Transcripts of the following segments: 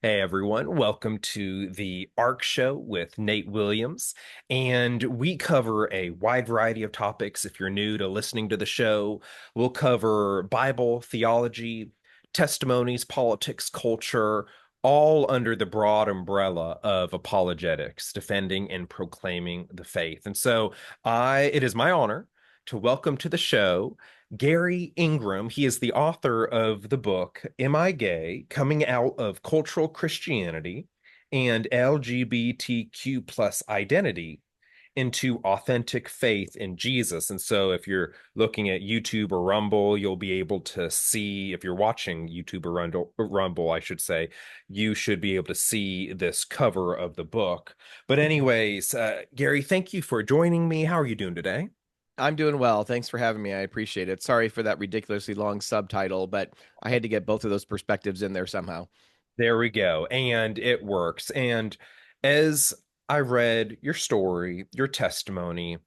Hey everyone, welcome to the ARC Show with Nate Williams. And we cover a wide variety of topics. If you're new to listening to the show, we'll cover Bible, theology, testimonies, politics, culture, all under the broad umbrella of apologetics, defending and proclaiming the faith. It is my honor to welcome to the show Garry Ingraham. He is the author of the book, Am I Gay? Coming Out of Cultural Christianity and LGBTQ plus Identity into Authentic Faith in Jesus. And so if you're looking at YouTube or Rumble, you'll be able to see, if you're watching YouTube or Rumble, I should say, you should be able to see this cover of the book. But anyways, Garry, thank you for joining me. How are you doing today? I'm doing well. Thanks for having me. I appreciate it. Sorry for that ridiculously long subtitle, but I had to get both of those perspectives in there somehow. There we go. And it works. And as I read your story, your testimony,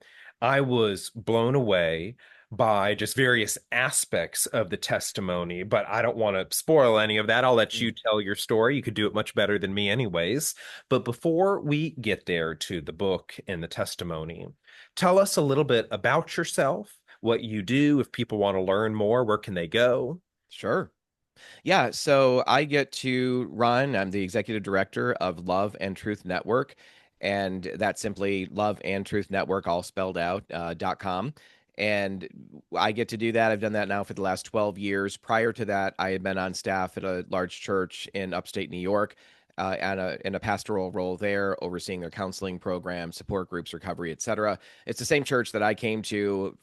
I was blown away by just various aspects of the testimony, but I don't want to spoil any of that. I'll let you Mm. tell your story. You could do it much better than me, anyways. But before we get there to the book and the testimony, tell us a little bit about yourself, what you do. If people want to learn more, where can they go? Sure. Yeah, so I get to run, I'm the executive director of Love and Truth Network, and that's simply Love and Truth Network, all spelled out, .com. And I get to do that. I've done that now for the last 12 years. Prior to that, I had been on staff at a large church in upstate New York, in a pastoral role there, overseeing their counseling program, support groups, recovery, etc. It's the same church that I came to,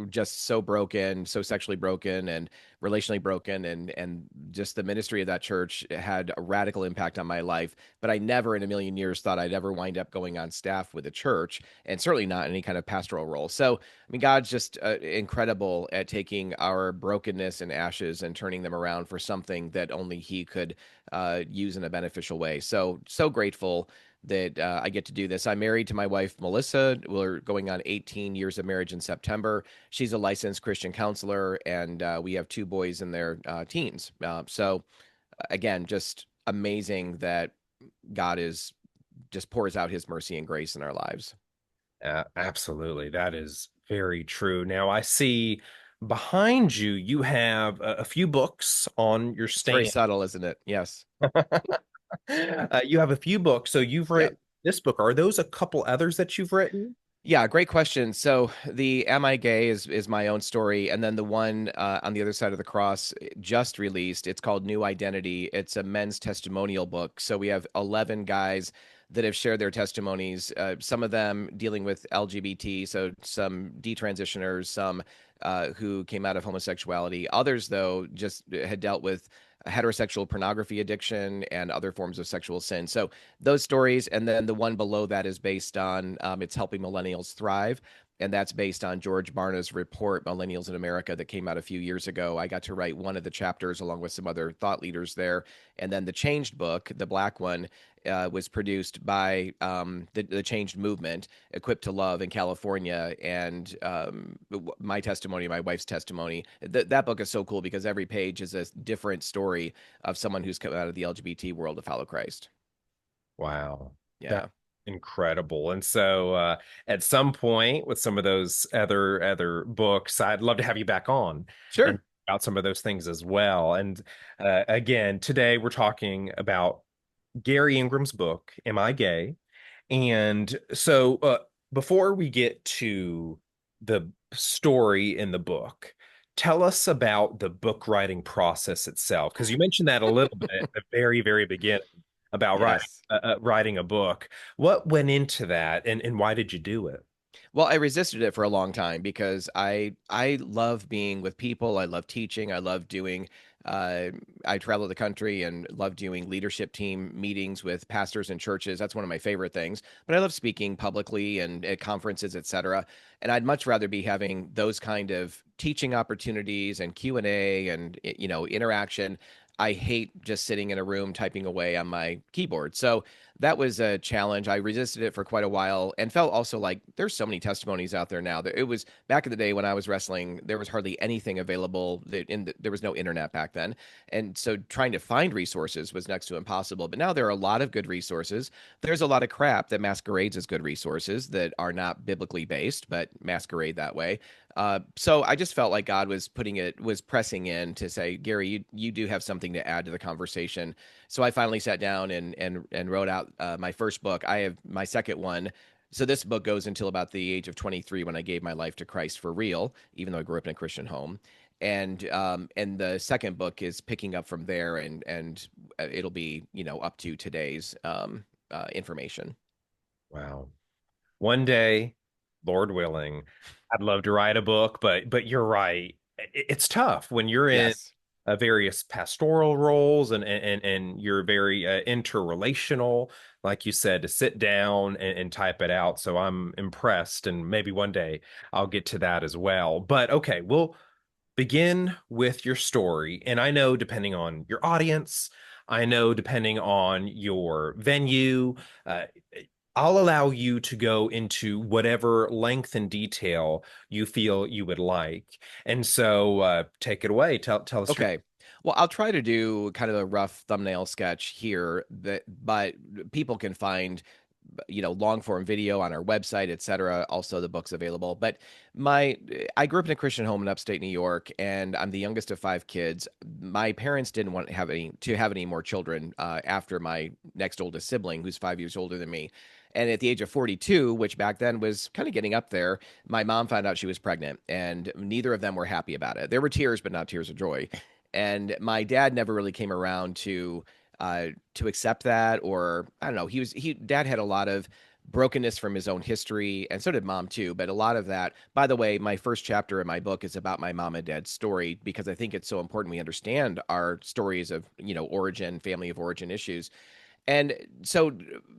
just so broken, so sexually broken, and relationally broken, and just the ministry of that church had a radical impact on my life. But I never in a million years thought I'd ever wind up going on staff with a church, and certainly not in any kind of pastoral role. So I mean, God's just incredible at taking our brokenness and ashes and turning them around for something that only He could use in a beneficial way. So grateful that I get to do this. I'm married to my wife, Melissa. We're going on 18 years of marriage in September. She's a licensed Christian counselor, and we have two boys in their teens. Again, just amazing that God is just pours out his mercy and grace in our lives. Absolutely. That is very true. Now, I see behind you, you have a few books on your It's very stand. subtle, isn't it? Yes. You have a few books. So you've Yep. written this book. Are those a couple others that you've written? Yeah, great question. So the Am I Gay is my own story, and then the one on the other side of the cross just released. It's called New Identity. It's a men's testimonial book. So we have 11 guys that have shared their testimonies. Some of them dealing with LGBT, so some detransitioners, some who came out of homosexuality. Others, though, just had dealt with heterosexual pornography addiction and other forms of sexual sin. So those stories, and then the one below that is based on it's helping millennials thrive, and that's based on George Barna's report, Millennials in America, that came out a few years ago. I got to write one of the chapters along with some other thought leaders there. And then the Changed book, the black one, was produced by the Changed Movement, Equipped to Love in California. And my testimony, my wife's testimony, that book is so cool because every page is a different story of someone who's come out of the LGBT world to follow Christ. Wow. That's Yeah. incredible. At some point with some of those other books, I'd love to have you back on and Sure. about some of those things as well. And again, today we're talking about Garry Ingram's book, Am I Gay? And so before we get to the story in the book, tell us about the book writing process itself, because you mentioned that a little bit at the very, very beginning about Yes. writing a book. What went into that, and why did you do it? Well, I resisted it for a long time because I love being with people. I love teaching. I love doing. Uh, I travel the country and love doing leadership team meetings with pastors and churches. That's one of my favorite things. But I love speaking publicly and at conferences, etc. And I'd much rather be having those kind of teaching opportunities and Q&A and interaction. I hate just sitting in a room typing away on my keyboard. So that was a challenge. I resisted it for quite a while and felt also like there's so many testimonies out there now that it was back in the day when I was wrestling, there was hardly anything available there was no internet back then. And so trying to find resources was next to impossible. But now there are a lot of good resources. There's a lot of crap that masquerades as good resources that are not biblically based, but masquerade that way. So I just felt like God was pressing in to say, Gary, you do have something to add to the conversation. So I finally sat down and wrote out my first book. I have my second one. So this book goes until about the age of 23 when I gave my life to Christ for real, even though I grew up in a Christian home. And the second book is picking up from there, and it'll be up to today's information. Wow. One day, Lord willing, I'd love to write a book, but you're right. It's tough when you're in Yes. various pastoral roles and you're very interrelational, like you said, to sit down and type it out. So I'm impressed, and maybe one day I'll get to that as well. But okay, we'll begin with your story. And I know depending on your audience, I know depending on your venue, uh, I'll allow you to go into whatever length and detail you feel you would like. And so take it away. Tell us your. Okay. Well, I'll try to do kind of a rough thumbnail sketch here but people can find long form video on our website, etc. Also, the book's available. But my I grew up in a Christian home in upstate New York, and I'm the youngest of five kids. My parents didn't want to have any more children after my next oldest sibling, who's 5 years older than me. And at the age of 42, which back then was kind of getting up there, my mom found out she was pregnant, and neither of them were happy about it. There were tears, but not tears of joy. And my dad never really came around to accept that, or I don't know. Dad had a lot of brokenness from his own history, and so did mom too. But a lot of that, by the way, my first chapter in my book is about my mom and dad's story because I think it's so important we understand our stories of origin, family of origin issues. And so,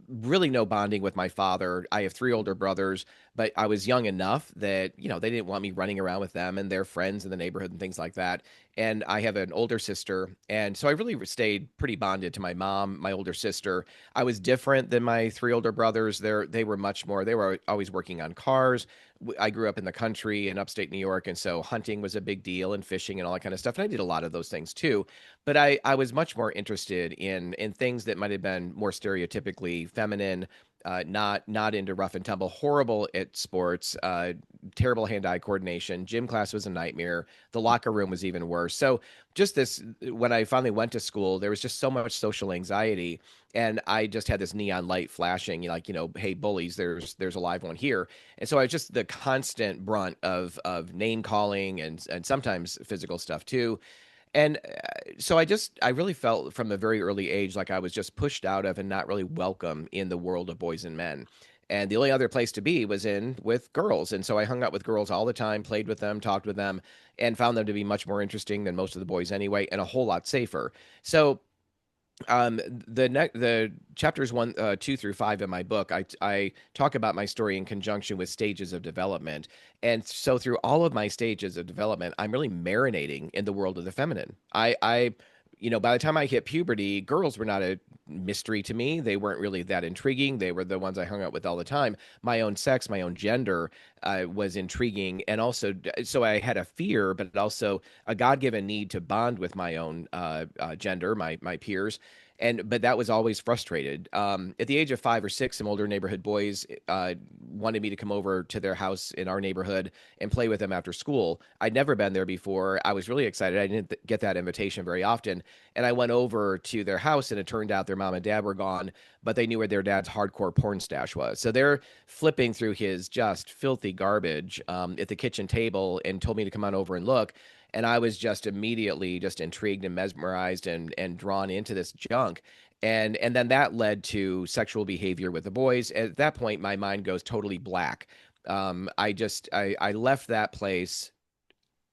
really, no bonding with my father. I have three older brothers, but I was young enough that, they didn't want me running around with them and their friends in the neighborhood and things like that. And I have an older sister. And so I really stayed pretty bonded to my mom, my older sister. I was different than my three older brothers. They were much more, they were always working on cars. I grew up in the country in upstate New York. And so hunting was a big deal and fishing and all that kind of stuff. And I did a lot of those things too. But I was much more interested in things that might have been more stereotypically feminine, not into rough and tumble, horrible at sports, terrible hand-eye coordination. Gym class was a nightmare. The locker room was even worse. So just this, when I finally went to school, there was just so much social anxiety, and I just had this neon light flashing, like hey bullies, there's a live one here. And so I was just the constant brunt of name calling and sometimes physical stuff too. And so I really felt from a very early age like I was just pushed out of and not really welcome in the world of boys and men. And the only other place to be was in with girls. And so I hung out with girls all the time, played with them, talked with them, and found them to be much more interesting than most of the boys anyway, and a whole lot safer. So the chapters 1, 2 through 5 in my book, I talk about my story in conjunction with stages of development. And so through all of my stages of development, I'm really marinating in the world of the feminine. By the time I hit puberty, girls were not a mystery to me. They weren't really that intriguing. They were the ones I hung out with all the time. My own sex, my own gender, was intriguing, and also, so I had a fear, but also a God-given need to bond with my own gender, my peers. But that was always frustrated. At the age of 5 or 6, some older neighborhood boys wanted me to come over to their house in our neighborhood and play with them after school. I'd never been there before. I was really excited. I didn't get that invitation very often. And I went over to their house, and it turned out their mom and dad were gone, but they knew where their dad's hardcore porn stash was. So they're flipping through his just filthy garbage at the kitchen table and told me to come on over and look. And I was just immediately just intrigued and mesmerized and drawn into this junk. And then that led to sexual behavior with the boys. At that point, my mind goes totally black. I left that place.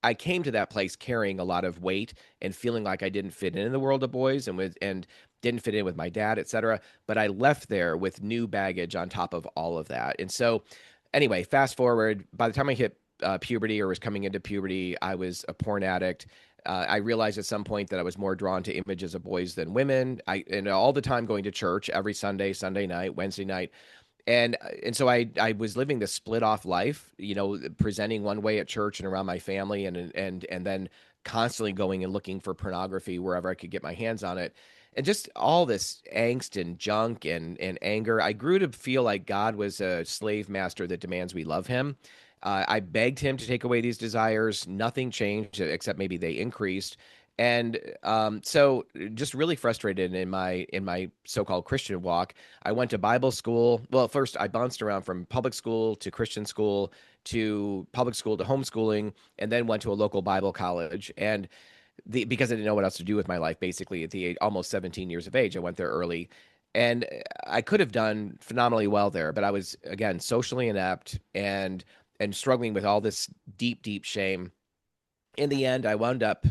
I came to that place carrying a lot of weight and feeling like I didn't fit in the world of boys and didn't fit in with my dad, etc. But I left there with new baggage on top of all of that. And so, anyway, fast forward. By the time I hit puberty or was coming into puberty, I was a porn addict. I realized at some point that I was more drawn to images of boys than women. And all the time going to church every Sunday, Sunday night, Wednesday night, and so I was living this split off life, presenting one way at church and around my family, and then constantly going and looking for pornography wherever I could get my hands on it, and just all this angst and junk and anger. I grew to feel like God was a slave master that demands we love him. I begged him to take away these desires. Nothing changed except maybe they increased. And so just really frustrated in my so-called Christian walk. I went to Bible school. Well, first I bounced around from public school to Christian school to public school to homeschooling, and then went to a local Bible college. And because I didn't know what else to do with my life, basically at the age, almost 17 years of age, I went there early, and I could have done phenomenally well there, but I was again socially inept and struggling with all this deep, deep shame. In the end, I wound up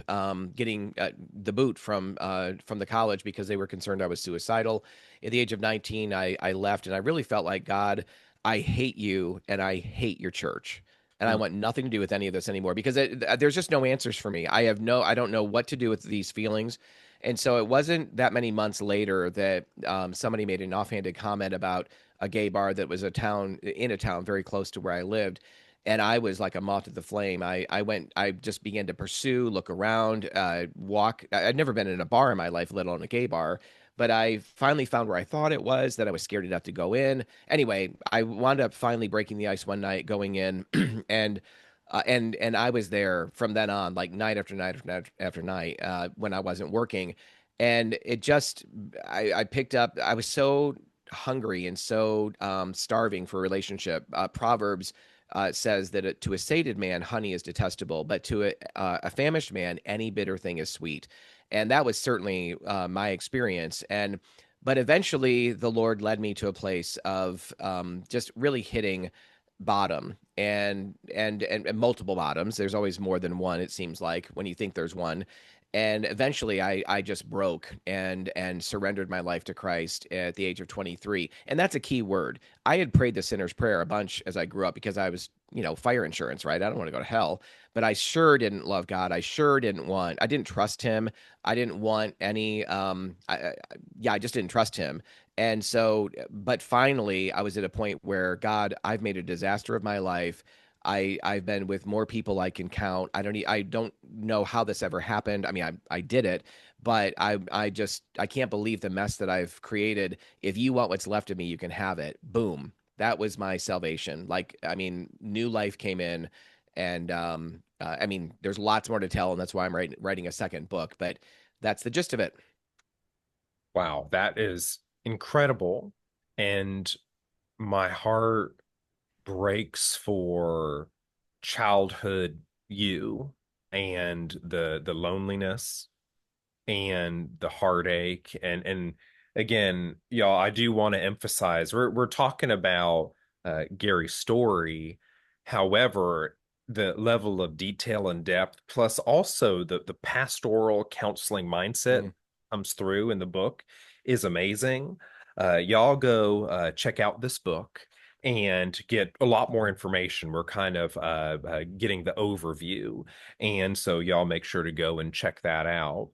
getting the boot from the college because they were concerned I was suicidal. At the age of 19, I left, and I really felt like, God, I hate you and I hate your church, and I Mm. want nothing to do with any of this anymore because there's just no answers for me. I don't know what to do with these feelings, and so it wasn't that many months later that somebody made an offhanded comment about a gay bar that was a town very close to where I lived, and I was like a moth to the flame. I just began to pursue, look around, walk. I'd never been in a bar in my life, let alone a gay bar. But I finally found where I thought it was, that I was scared enough to go in. Anyway, I wound up finally breaking the ice one night, going in, and and I was there from then on, like night after night after night after night, when I wasn't working, and it just, I picked up. I was so hungry and so starving for a relationship. Proverbs says that to a sated man, honey is detestable, but to a famished man, any bitter thing is sweet. And that was certainly my experience. But eventually, the Lord led me to a place of just really hitting bottom and multiple bottoms. There's always more than one, it seems like, when you think there's one. And eventually I just broke and surrendered my life to Christ at the age of 23. And that's a key word. I had prayed the sinner's prayer a bunch as I grew up because I was, fire insurance, right? I don't want to go to hell, but I sure didn't love God. I didn't trust him. I didn't want any, yeah, I just didn't trust him. And so, but finally, I was at a point where, God, I've made a disaster of my life. I've been with more people I can count. I don't know how this ever happened. I mean, I did it, but I can't believe the mess that I've created. If you want what's left of me, you can have it. Boom. That was my salvation. Like, I mean, new life came in, and I mean, there's lots more to tell, and that's why I'm writing a second book. But that's the gist of it. Wow, that is incredible. And my heart breaks for childhood you and the loneliness and the heartache. And again, y'all, I do want to emphasize we're talking about Gary's story. However, the level of detail and depth, plus also the pastoral counseling mindset Mm. comes through in the book, is amazing. Y'all go check out this book and get a lot more information. We're kind of getting the overview, and so y'all make sure to go and check that out.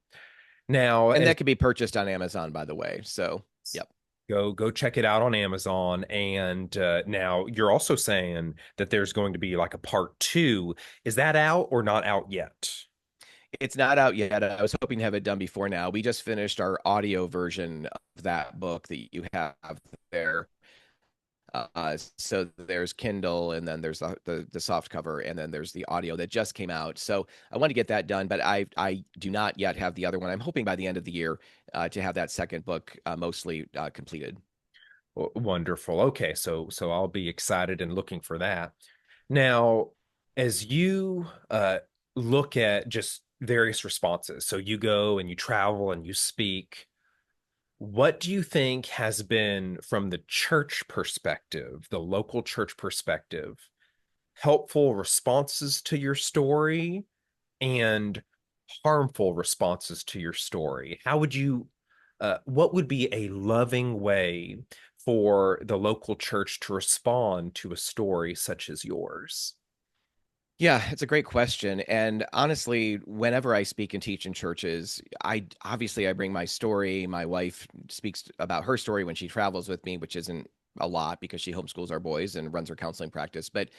Now, And as that could be purchased on Amazon, by the way. So, yep. go check it out on Amazon. And now you're also saying that there's going to be like a part two. Is that out or not out yet? It's not out yet. I was hoping to have it done before now. We just finished our audio version of that book that you have there. So there's Kindle, and then there's the soft cover, and then there's the audio that just came out. So I want to get that done, but I do not yet have the other one. I'm hoping by the end of the year to have that second book mostly completed. Wonderful. Okay, so I'll be excited and looking for that. Now, as you look at just various responses, so you go and you travel and you speak, what do you think has been, from the church perspective, the local church perspective, helpful responses to your story and harmful responses to your story? How would you, what would be a loving way for the local church to respond to a story such as yours? Yeah, it's a great question. And honestly, whenever I speak and teach in churches, I bring my story. My wife speaks about her story when she travels with me, which isn't a lot because she homeschools our boys and runs her counseling practice. But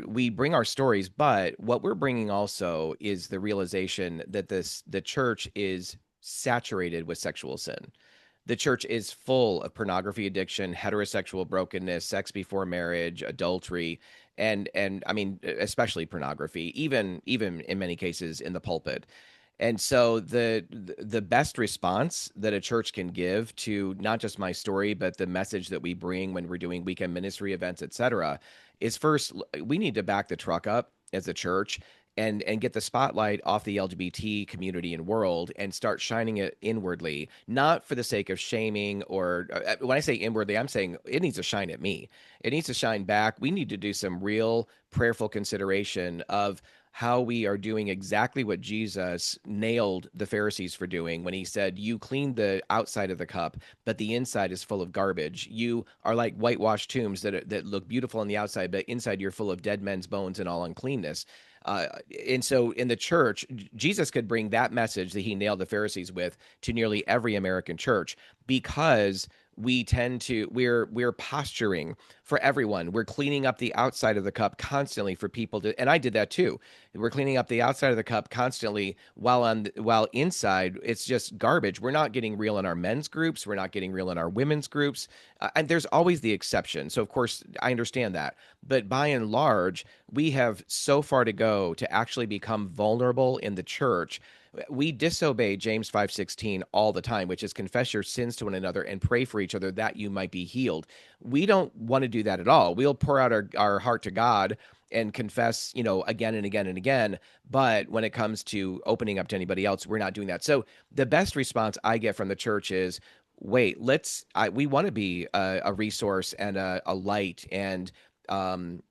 we bring our stories. But what we're bringing also is the realization that the church is saturated with sexual sin. The church is full of pornography addiction, heterosexual brokenness, sex before marriage, adultery, and I mean especially pornography, even in many cases in the pulpit. And so the best response that a church can give to not just my story, but the message that we bring when we're doing weekend ministry events, et cetera, is first we need to back the truck up as a church and get the spotlight off the LGBT community and world and start shining it inwardly, not for the sake of shaming or when I say inwardly, I'm saying it needs to shine at me. It needs to shine back. We need to do some real prayerful consideration of how we are doing exactly what Jesus nailed the Pharisees for doing when he said, "You clean the outside of the cup, but the inside is full of garbage. You are like whitewashed tombs that look beautiful on the outside, but inside you're full of dead men's bones and all uncleanness." Uh, and so in the church, Jesus could bring that message that he nailed the Pharisees with to nearly every American church because we're posturing for everyone. We're cleaning up the outside of the cup constantly for people to, and I did that too. We're cleaning up the outside of the cup constantly while inside it's just garbage. We're not getting real in our men's groups. We're not getting real in our women's groups. And there's always the exception. So of course I understand that. But by and large, we have so far to go to actually become vulnerable in the church. We disobey James 5:16 all the time, which is confess your sins to one another and pray for each other that you might be healed. We don't want to do that at all. We'll pour out our heart to God and confess, again and again and again. But when it comes to opening up to anybody else, we're not doing that. So the best response I get from the church is, wait, we want to be a resource and a light and um,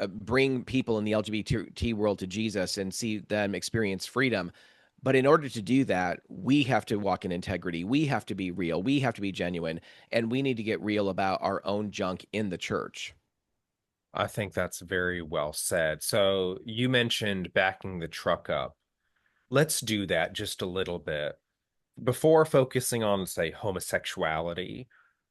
bring people in the LGBT world to Jesus and see them experience freedom. But in order to do that, we have to walk in integrity. We have to be real. We have to be genuine. And we need to get real about our own junk in the church. I think that's very well said. So you mentioned backing the truck up. Let's do that just a little bit. Before focusing on, say, homosexuality,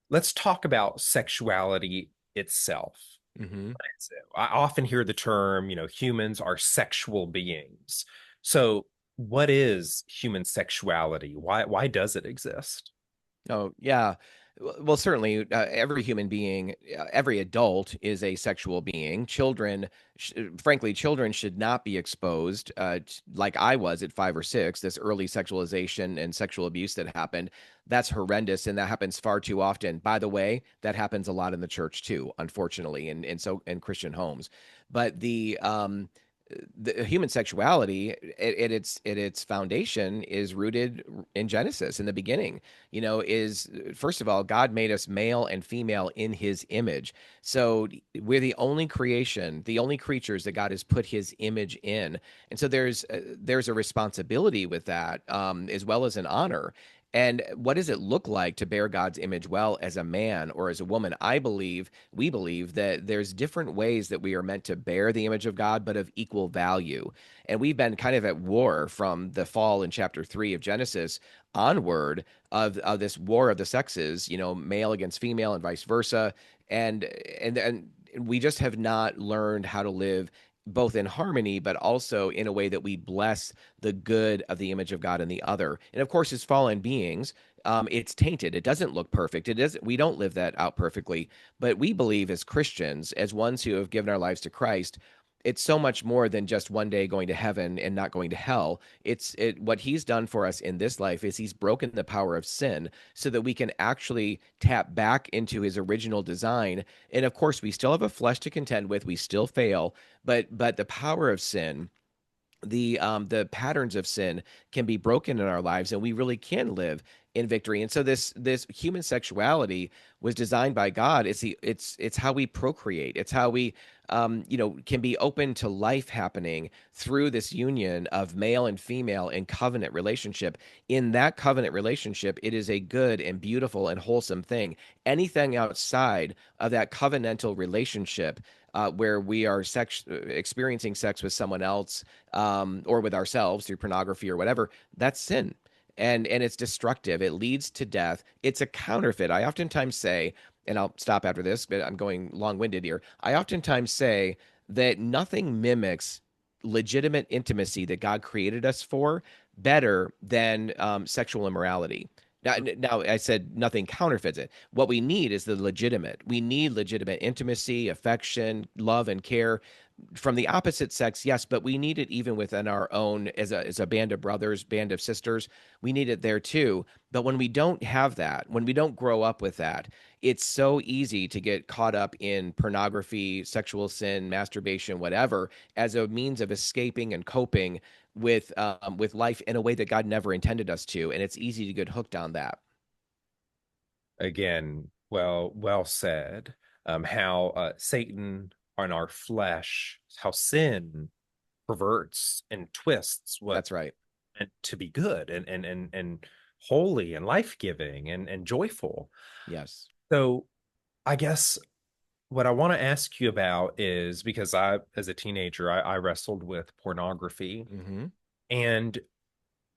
let's talk about sexuality itself. Hmm. So I often hear the term, humans are sexual beings. So what is human sexuality? Why does it exist? Oh, yeah. Well, certainly, every human being, every adult is a sexual being. Frankly, children should not be exposed, like I was at 5 or 6. This early sexualization and sexual abuse that happened, that's horrendous, and that happens far too often. By the way, that happens a lot in the church too, unfortunately, in Christian homes. But the human sexuality at its foundation is rooted in Genesis in the beginning. Is first of all, God made us male and female in his image. So we're the only creation, the only creatures that God has put his image in. And so there's a responsibility with that, as well as an honor. And what does it look like to bear God's image well as a man or as a woman? We believe that there's different ways that we are meant to bear the image of God, but of equal value. And we've been kind of at war from the fall in chapter 3 of Genesis onward of this war of the sexes, male against female and vice versa. And we just have not learned how to live both in harmony, but also in a way that we bless the good of the image of God in the other. And of course, as fallen beings, it's tainted. It doesn't look perfect. It doesn't. We don't live that out perfectly. But we believe as Christians, as ones who have given our lives to Christ, it's so much more than just one day going to heaven and not going to hell. What he's done for us in this life is he's broken the power of sin so that we can actually tap back into his original design. And of course, we still have a flesh to contend with. We still fail, but the power of sin, the patterns of sin can be broken in our lives, and we really can live in victory. And so this human sexuality was designed by God. It's how we procreate. It's how we can be open to life happening through this union of male and female in covenant relationship. In that covenant relationship, it is a good and beautiful and wholesome thing. Anything outside of that covenantal relationship where we are experiencing sex with someone else, or with ourselves through pornography or whatever, that's sin. And it's destructive. It leads to death. It's a counterfeit. I oftentimes say, and I'll stop after this, but I'm going long-winded here. I oftentimes say that nothing mimics legitimate intimacy that God created us for better than sexual immorality. Now, I said nothing counterfeits it. What we need is the legitimate. We need legitimate intimacy, affection, love, and care from the opposite sex, yes, but we need it even within our own as a band of brothers, band of sisters. We need it there too. But when we don't have that, when we don't grow up with that, it's so easy to get caught up in pornography, sexual sin, masturbation, whatever, as a means of escaping and coping with life in a way that God never intended us to, and it's easy to get hooked on that. Again, well said. How Satan on our flesh, how sin perverts and twists what That's right. meant to be good and holy and life-giving and joyful. Yes. So I guess what I want to ask you about is because as a teenager, I wrestled with pornography, Hmm. and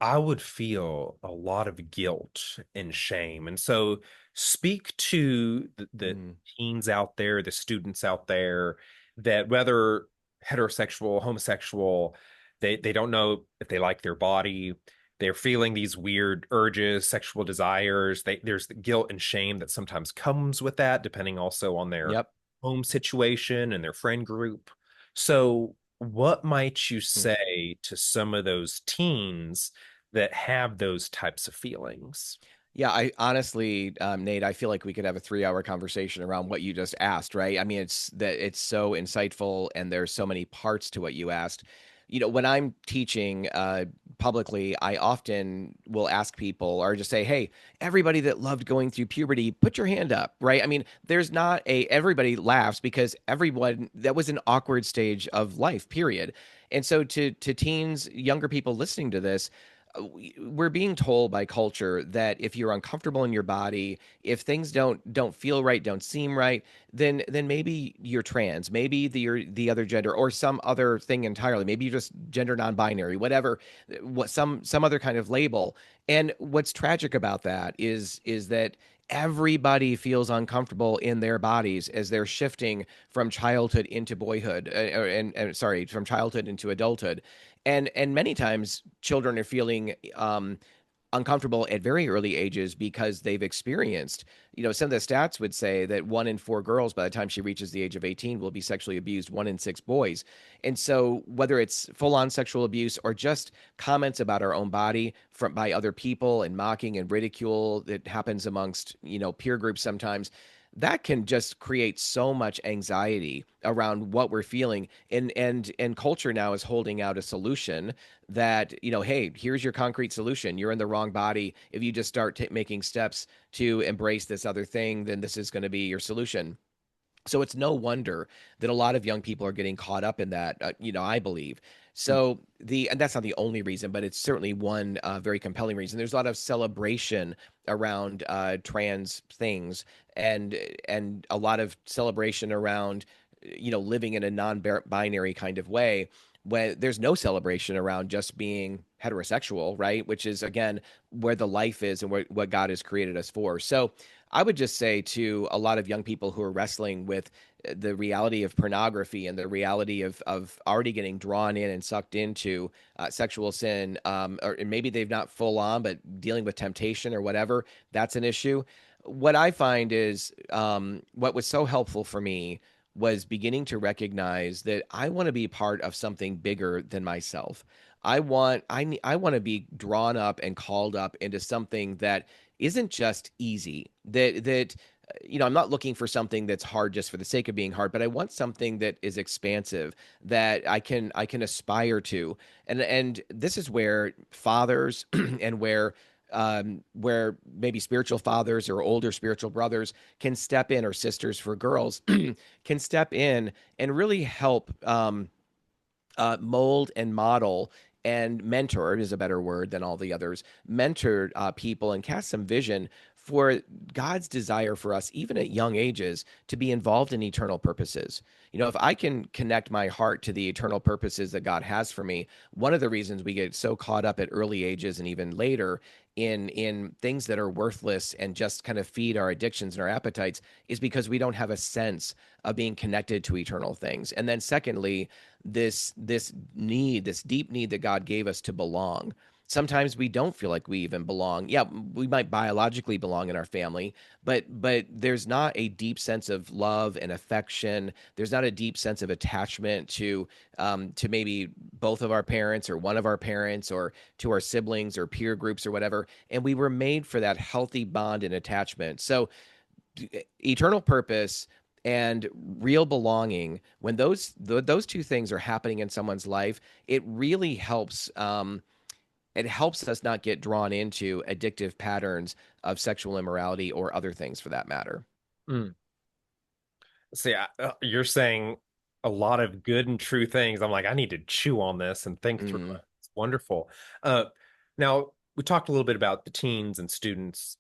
I would feel a lot of guilt and shame. And so, speak to the Mm. teens out there, the students out there, that whether heterosexual, homosexual, they don't know if they like their body. They're feeling these weird urges, sexual desires. There's the guilt and shame that sometimes comes with that, depending also on their Yep. home situation and their friend group. So, what might you Mm. say to some of those teens that have those types of feelings? Yeah, I honestly, Nate, I feel like we could have a 3-hour conversation around what you just asked, right? I mean, it's so insightful, and there's so many parts to what you asked. When I'm teaching publicly, I often will ask people or just say, "Hey, everybody that loved going through puberty, put your hand up," right? I mean, there's not a everybody laughs because everyone that was an awkward stage of life, period. And so to teens, younger people listening to this, we're being told by culture that if you're uncomfortable in your body, if things don't feel right, don't seem right, then maybe you're trans, maybe you're the other gender or some other thing entirely. Maybe you're just gender non-binary, whatever, what some other kind of label. And what's tragic about that is that everybody feels uncomfortable in their bodies as they're shifting from childhood into boyhood, and sorry, from childhood into adulthood. And many times children are feeling uncomfortable at very early ages because they've experienced, some of the stats would say that 1 in 4 girls by the time she reaches the age of 18 will be sexually abused, 1 in 6 boys. And so whether it's full on sexual abuse or just comments about our own body from by other people and mocking and ridicule that happens amongst, peer groups sometimes, that can just create so much anxiety around what we're feeling. And culture now is holding out a solution that, hey, here's your concrete solution. You're in the wrong body. If you just start making steps to embrace this other thing, then this is going to be your solution. So it's no wonder that a lot of young people are getting caught up in that, I believe. So and that's not the only reason, but it's certainly one very compelling reason. There's a lot of celebration around trans things, and and a lot of celebration around, living in a non-binary kind of way, when there's no celebration around just being heterosexual, right? Which is again where the life is and what God has created us for. So I would just say to a lot of young people who are wrestling with the reality of pornography and the reality of already getting drawn in and sucked into sexual sin, or maybe they've not full on, but dealing with temptation or whatever, that's an issue. What I find is what was so helpful for me was beginning to recognize that I want to be part of something bigger than myself. I want to be drawn up and called up into something that isn't just easy. I'm not looking for something that's hard just for the sake of being hard, but I want something that is expansive, that I can aspire to. And this is where fathers and where maybe spiritual fathers or older spiritual brothers can step in, or sisters for girls can step in and really help mold and model and mentor is a better word than all the others, mentor people and cast some vision for God's desire for us, even at young ages, to be involved in eternal purposes. If I can connect my heart to the eternal purposes that God has for me, one of the reasons we get so caught up at early ages and even later in things that are worthless and just kind of feed our addictions and our appetites is because we don't have a sense of being connected to eternal things. And then secondly, this deep need that God gave us to belong. Sometimes we don't feel like we even belong. Yeah, we might biologically belong in our family, but there's not a deep sense of love and affection. There's not a deep sense of attachment to maybe both of our parents or one of our parents or to our siblings or peer groups or whatever. And we were made for that healthy bond and attachment. So eternal purpose and real belonging, when those two things are happening in someone's life, it really helps. It helps us not get drawn into addictive patterns of sexual immorality or other things for that matter. Mm. See, you're saying a lot of good and true things. I'm like, I need to chew on this and think through Mm, it. It's wonderful. Uh, Now, we talked a little bit about the teens and students.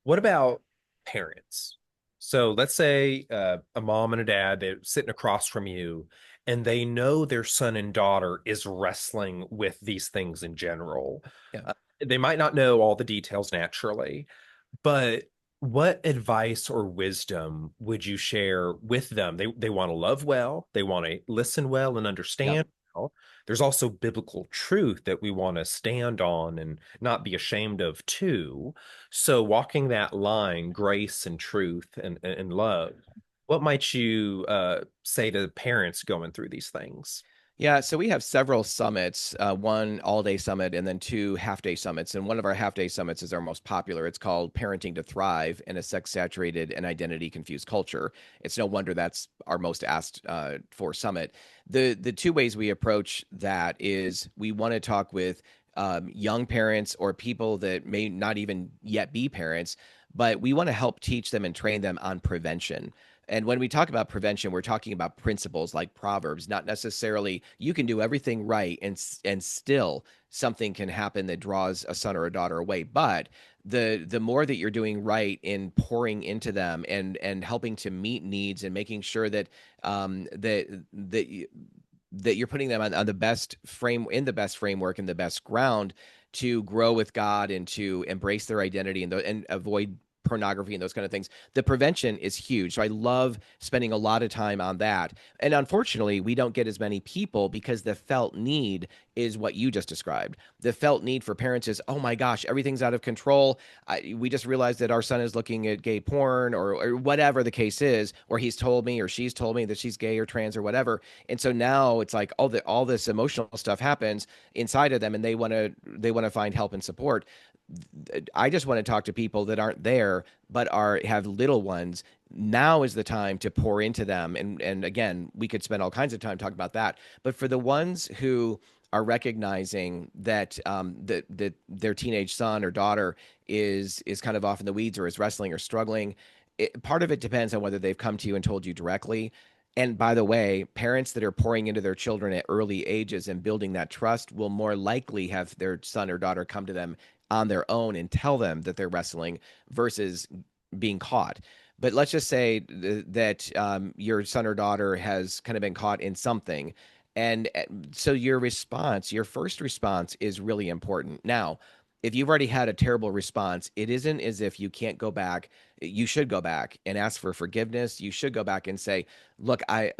What about parents? So let's say a mom and a dad, they're sitting across from you, and they know their son and daughter is wrestling with these things in general. yeah. They might not know all the details naturally, but what advice or wisdom would you share with them? They want to love well, they want to listen well and Yep. understand well. There's also biblical truth that we want to stand on and not be ashamed of too. So walking that line, grace and truth and love, what might you say to parents going through these things? Yeah, so we have several summits, one all-day summit and then two half-day summits. And one of our half-day summits is our most popular. It's called Parenting to Thrive in a Sex-Saturated and Identity-Confused Culture. It's no wonder that's our most asked for summit. The two ways we approach that is we want to talk with young parents or people that may not even yet be parents, but we want to help teach them and train them on prevention. And when we talk about prevention, we're talking about principles like Proverbs, not necessarily you can do everything right and still something can happen that draws a son or a daughter away. But the more that you're doing right in pouring into them and helping to meet needs and making sure that that you're putting them on the best frame in the best framework and the best ground to grow with God and to embrace their identity and avoid pornography and those kind of things. The prevention is huge. So I love spending a lot of time on that. And unfortunately, we don't get as many people because the felt need is what you just described. The felt need for parents is, oh my gosh, everything's out of control. We just realized that our son is looking at gay porn or whatever the case is, or he's told me or she's told me that she's gay or trans or whatever. And so now it's like all this emotional stuff happens inside of them and they want to find help and support. I just want to talk to people that aren't there but are have little ones. Now is the time to pour into them. And again, we could spend all kinds of time talking about that. But for the ones who are recognizing that their teenage son or daughter is kind of off in the weeds or is wrestling or struggling, part of it depends on whether they've come to you and told you directly. And by the way, parents that are pouring into their children at early ages and building that trust will more likely have their son or daughter come to them on their own and tell them that they're wrestling versus being caught. But let's just say that your son or daughter has kind of been caught in something. And so your first response is really important. Now, if you've already had a terrible response, it isn't as if you can't go back. You should go back and ask for forgiveness. You should go back and say, "Look, I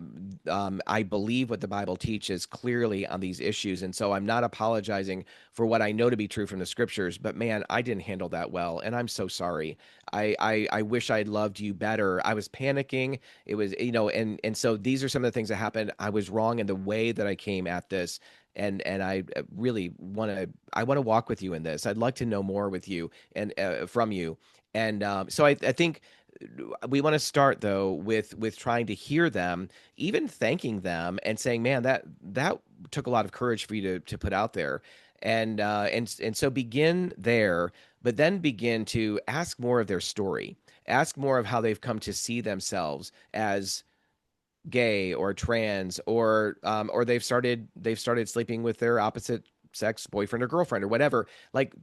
believe what the Bible teaches clearly on these issues, and so I'm not apologizing for what I know to be true from the scriptures. But man, I didn't handle that well, and I'm so sorry. I wish I'd loved you better. I was panicking. It was and so these are some of the things that happened. I was wrong in the way that I came at this." And I really want to walk with you in this. I'd like to know more with you and from you. And so I think we want to start though with trying to hear them, even thanking them and saying, "Man, that took a lot of courage for you to put out there." And so begin there, but then begin to ask more of their story. Ask more of how they've come to see themselves as gay or trans or they've started sleeping with their opposite sex boyfriend or girlfriend or whatever. Like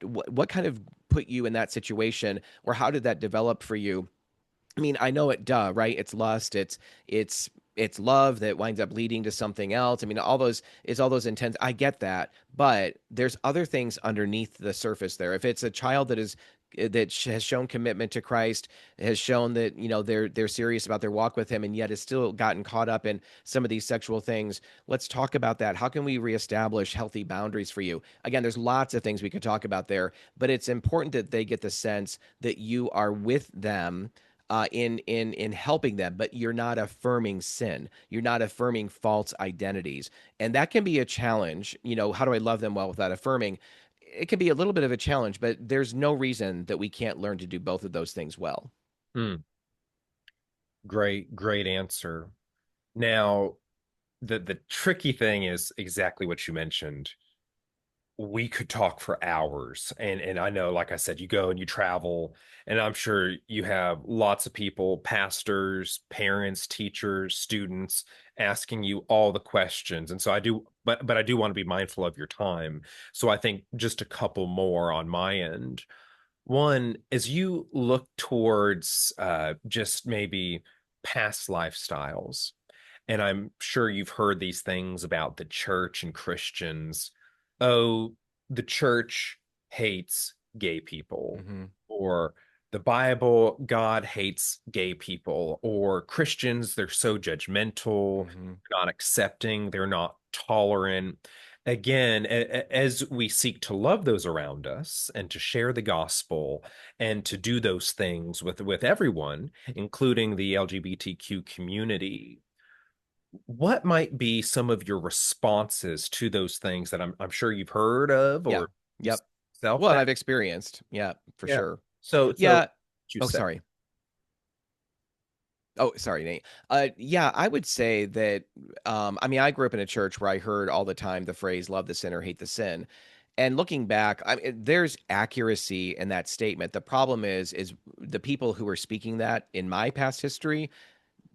what kind of put you in that situation, or how did that develop for you? I mean, I know it, duh, right? It's lust, it's it's love that winds up leading to something else. I mean, all those intents. I get that, but there's other things underneath the surface there. If it's a child has shown commitment to Christ, has shown that they're serious about their walk with Him, and yet has still gotten caught up in some of these sexual things. Let's talk about that. How can we reestablish healthy boundaries for you? Again, there's lots of things we could talk about there, but it's important that they get the sense that you are with them in helping them, but you're not affirming sin. You're not affirming false identities, and that can be a challenge. How do I love them well without affirming? It can be a little bit of a challenge, but there's no reason that we can't learn to do both of those things well. Hmm. Great answer. Now, the tricky thing is exactly what you mentioned. We could talk for hours, and I know, like I said, you go and you travel, and I'm sure you have lots of people, pastors, parents, teachers, students, asking you all the questions. And so I do, but I do want to be mindful of your time. So I think just a couple more on my end. One, as you look towards just maybe past lifestyles, and I'm sure you've heard these things about the church and Christians. Oh, the church hates gay people, Mm-hmm. or the Bible, God hates gay people, or Christians, they're so judgmental, Mm-hmm. not accepting, they're not tolerant. Again, as we seek to love those around us and to share the gospel and to do those things with everyone, including the LGBTQ community, what might be some of your responses to those things that I'm sure you've heard of Yeah. or Yep. yourself Well, and that? I've experienced. Yeah, for Yeah. sure. So Yeah. you Oh, say. sorry. Oh, sorry, Nate. Yeah, I would say that. I mean, I grew up in a church where I heard all the time the phrase "love the sinner, hate the sin." And looking back, there's accuracy in that statement. The problem is the people who were speaking that in my past history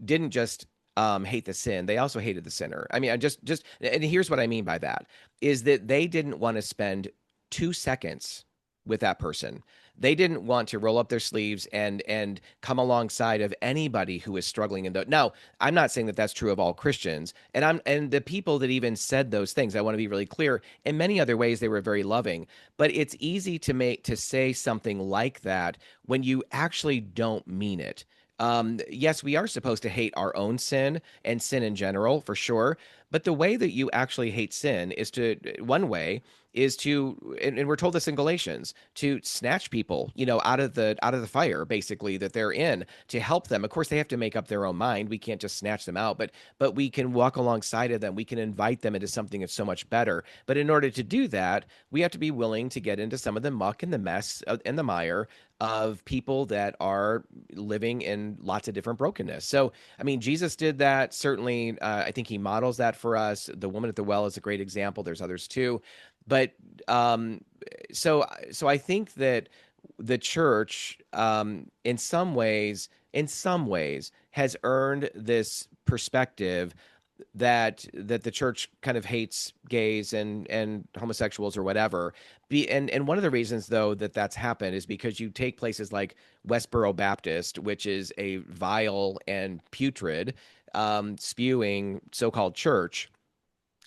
didn't just hate the sin; they also hated the sinner. I mean, and here's what I mean by that: is that they didn't want to spend 2 seconds with that person. They didn't want to roll up their sleeves and come alongside of anybody who is struggling in the. Now, I'm not saying that that's true of all Christians, and the people that even said those things. I want to be really clear. In many other ways, they were very loving, but it's easy to say something like that when you actually don't mean it. Yes, we are supposed to hate our own sin and sin in general, for sure. But the way that you actually hate sin is one way is to, and we're told this in Galatians, to snatch people, out of the fire, basically, that they're in, to help them. Of course, they have to make up their own mind. We can't just snatch them out, but we can walk alongside of them. We can invite them into something that's so much better. But in order to do that, we have to be willing to get into some of the muck and the mess and the mire of people that are living in lots of different brokenness. So, I mean, Jesus did that. Certainly, I think he models that for us. The woman at the well is a great example. There's others too. But um, so I think that the church, in some ways, has earned this perspective that the church kind of hates gays and homosexuals or whatever. And one of the reasons though that's happened is because you take places like Westboro Baptist, which is a vile and putrid, spewing so-called church.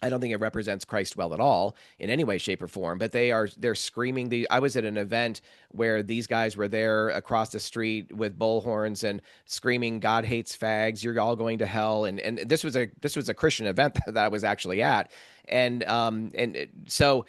I don't think it represents Christ well at all in any way, shape, or form. But they're screaming. I was at an event where these guys were there across the street with bullhorns and screaming, "God hates fags. You're all going to hell." And this was a Christian event that I was actually at, so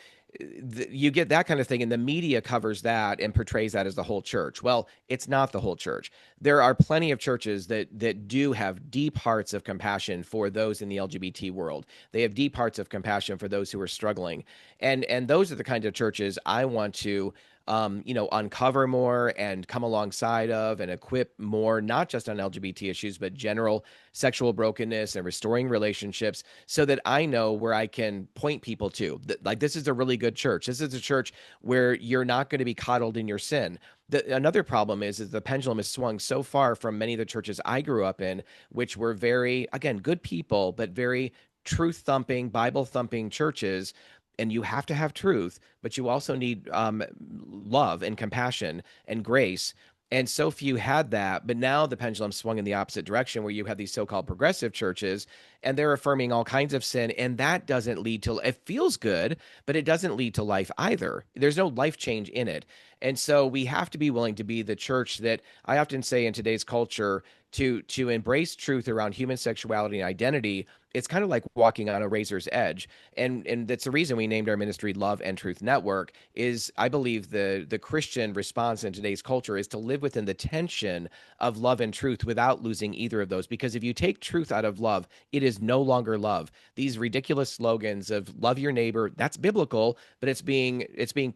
you get that kind of thing, and the media covers that and portrays that as the whole church. Well, it's not the whole church. There are plenty of churches that do have deep hearts of compassion for those in the LGBT world. They have deep hearts of compassion for those who are struggling, and those are the kind of churches I want to uncover more and come alongside of and equip more, not just on LGBT issues, but general sexual brokenness and restoring relationships, so that I know where I can point people to. Like, this is a really good church. This is a church where you're not going to be coddled in your sin. Another problem is the pendulum has swung so far from many of the churches I grew up in, which were very, again, good people, but very truth thumping, Bible thumping churches, and you have to have truth, but you also need love and compassion and grace. And so few had that, but now the pendulum swung in the opposite direction, where you have these so-called progressive churches, and they're affirming all kinds of sin, and that doesn't lead to, it feels good, but it doesn't lead to life either. There's no life change in it. And so we have to be willing to be the church that I often say in today's culture, to embrace truth around human sexuality and identity. It's kind of like walking on a razor's edge. And that's the reason we named our ministry Love and Truth Network. Is I believe the Christian response in today's culture is to live within the tension of love and truth without losing either of those. Because if you take truth out of love, it is no longer love. These ridiculous slogans of love your neighbor, that's biblical, but it's being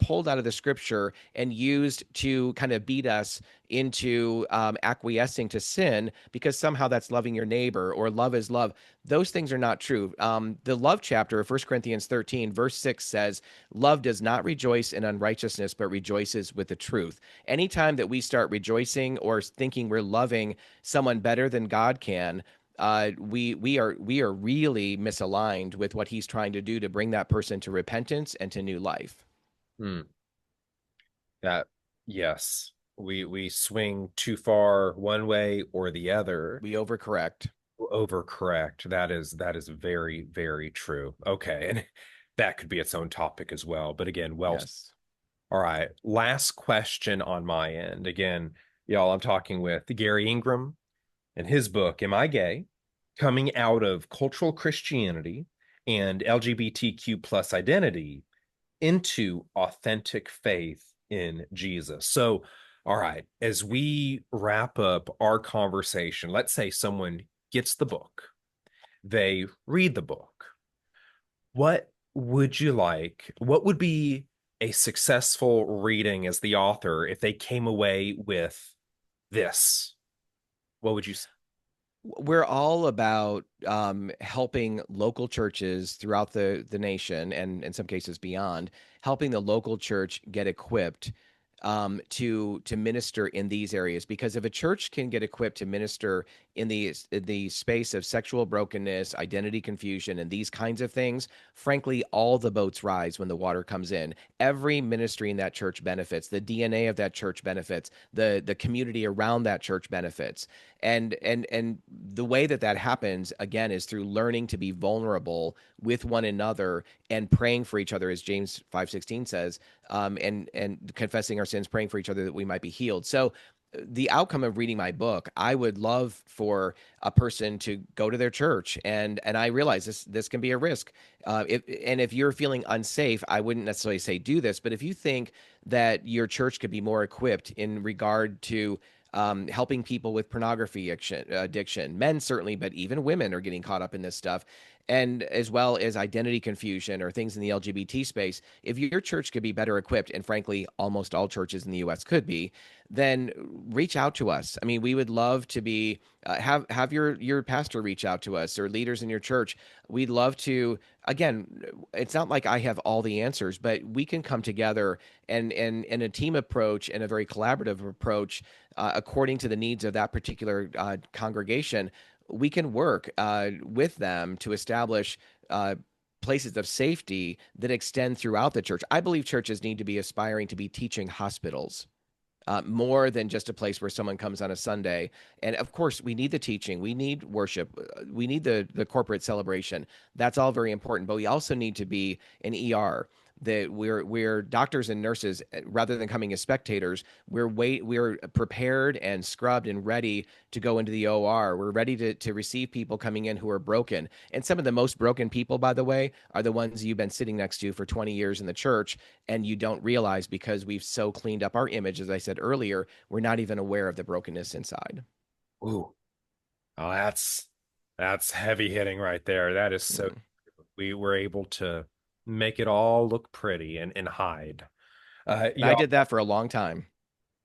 pulled out of the scripture and used to kind of beat us into acquiescing to sin, because somehow that's loving your neighbor, or love is love. Those things are not true. The love chapter of 1 Corinthians 13, verse 6 says, love does not rejoice in unrighteousness, but rejoices with the truth. Anytime that we start rejoicing or thinking we're loving someone better than God can, we are really misaligned with what he's trying to do to bring that person to repentance and to new life. Hmm. That, yes, we swing too far one way or the other. We overcorrect. Overcorrect. That is very, very true. Okay, and that could be its own topic as well. But again, well, Yes. all right. Last question on my end. Again, y'all, I'm talking with Garry Ingraham and his book, Am I Gay? Coming Out of Cultural Christianity and LGBTQ plus identity into authentic faith in Jesus. So, all right, as we wrap up our conversation, let's say someone gets the book, they read the book. What would you like? What would be a successful reading as the author if they came away with this? What would you say? We're all about helping local churches throughout the nation, and in some cases beyond, helping the local church get equipped to minister in these areas. Because if a church can get equipped to minister in the space of sexual brokenness, identity confusion, and these kinds of things, frankly, all the boats rise when the water comes in. Every ministry in that church benefits. The DNA of that church benefits. The community around that church benefits. And the way that that happens again is through learning to be vulnerable with one another and praying for each other, as James 5:16 says, and confessing our sins, praying for each other that we might be healed. So the outcome of reading my book, I would love for a person to go to their church, and I realize this can be a risk. If you're feeling unsafe, I wouldn't necessarily say do this, but if you think that your church could be more equipped in regard to helping people with pornography addiction, men certainly, but even women are getting caught up in this stuff, and as well as identity confusion or things in the LGBT space. If your church could be better equipped, and frankly, almost all churches in the U.S. could be, then reach out to us. I mean, we would love to be have your pastor reach out to us, or leaders in your church. We'd love to. Again, it's not like I have all the answers, but we can come together and a team approach and a very collaborative approach according to the needs of that particular congregation. We can work with them to establish places of safety that extend throughout the church. I believe churches need to be aspiring to be teaching hospitals. More than just a place where someone comes on a Sunday. And of course, we need the teaching, we need worship, we need the corporate celebration. That's all very important. But we also need to be an ER, that we're doctors and nurses. Rather than coming as spectators, we're prepared and scrubbed and ready to go into the OR. We're ready to receive people coming in who are broken. And some of the most broken people, by the way, are the ones you've been sitting next to for 20 years in the church, and you don't realize, because we've so cleaned up our image, as I said earlier, we're not even aware of the brokenness inside. Ooh, oh, that's heavy hitting right there. That is so. Mm. We were able to make it all look pretty and hide. And I Y'all, did that for a long time.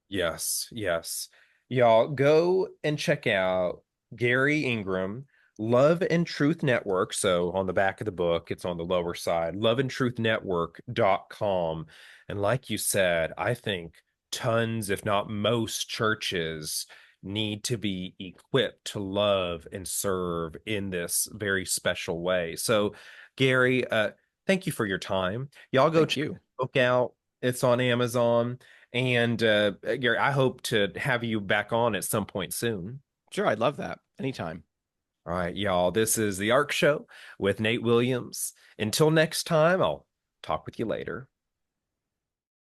yes, yes. Y'all go and check out Garry Ingraham, Love and Truth Network. So on the back of the book, it's on the lower side, loveandtruthnetwork.com. And like you said, I think tons, if not most churches need to be equipped to love and serve in this very special way. So, Garry, Thank you for your time. Y'all go Thank check you. the book out. It's on Amazon. And Gary, I hope to have you back on at some point soon. Sure, I'd love that. Anytime. All right, y'all. This is the Ark Show with Nate Williams. Until next time, I'll talk with you later.